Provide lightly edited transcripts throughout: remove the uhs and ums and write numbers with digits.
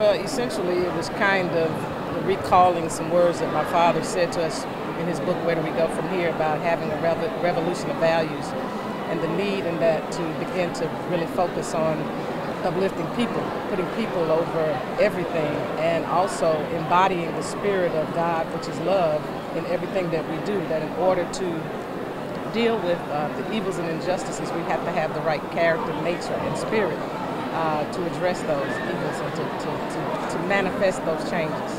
Well, essentially, it was kind of recalling some words that my father said to us in his book, Where Do We Go From Here, about having a revolution of values and the need in that to begin to really focus on uplifting people, putting people over everything, and also embodying the spirit of God, which is love, in everything that we do, that in order to deal with the evils and injustices, we have to have the right character, nature, and spirit to address those evils and to manifest those changes.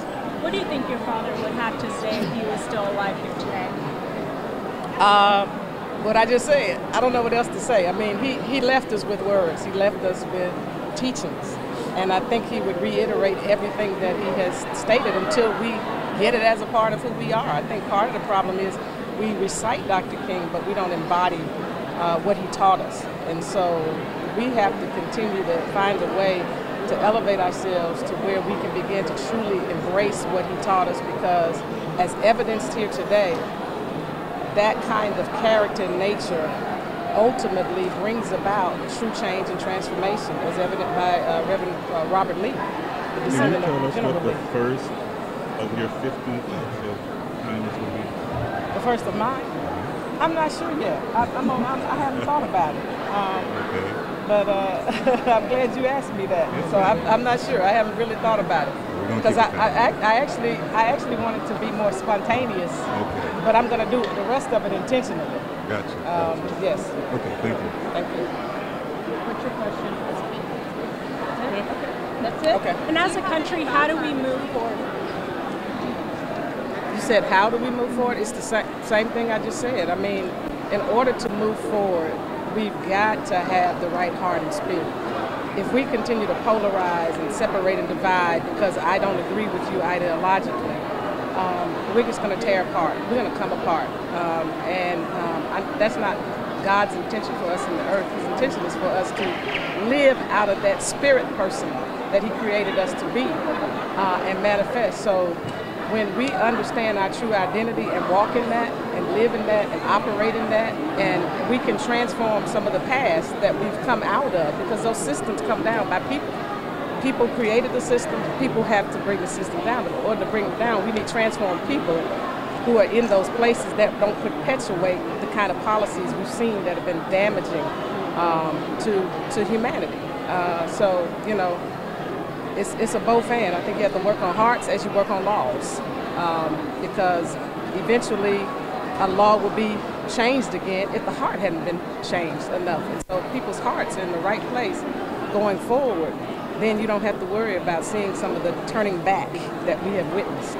What do you think your father would have to say if he was still alive here today? What I just said. I don't know what else to say. I mean, he left us with words. He left us with teachings. And I think he would reiterate everything that he has stated until we get it as a part of who we are. I think part of the problem is we recite Dr. King, but we don't embody what he taught us. And so we have to continue to find a way to elevate ourselves to where we can begin to truly embrace what he taught us, because as evidenced here today, that kind of character and nature ultimately brings about true change and transformation, as evident by Reverend Robert Lee, the descendant of General Lee. What the first of your 50 acts of kindness will be? The first of mine? I'm not sure yet. I haven't thought about it. Okay. But I'm glad you asked me that. So I'm not sure. I haven't really thought about it, because I actually wanted to be more spontaneous. Okay. But I'm going to do the rest of it intentionally. Gotcha. Yes. Okay. Thank you. Thank you. What's your question? That's it? Okay. And as a country, how do we move forward? You said, how do we move forward? It's the same thing I just said. I mean, in order to move forward, we've got to have the right heart and spirit. If we continue to polarize and separate and divide because I don't agree with you ideologically, we're just going to tear apart. We're going to come apart. That's not God's intention for us in the earth. His intention is for us to live out of that spirit person that he created us to be and manifest. So when we understand our true identity and walk in that and live in that and operate in that, and we can transform some of the past that we've come out of, because those systems come down by people. People created the systems, people have to bring the system down. But in order to bring it down, we need transformed people who are in those places that don't perpetuate the kind of policies we've seen that have been damaging to humanity. So, you know, it's a both and. I think you have to work on hearts as you work on laws, because eventually a law will be changed again if the heart hadn't been changed enough. And so if people's hearts are in the right place going forward, then you don't have to worry about seeing some of the turning back that we have witnessed.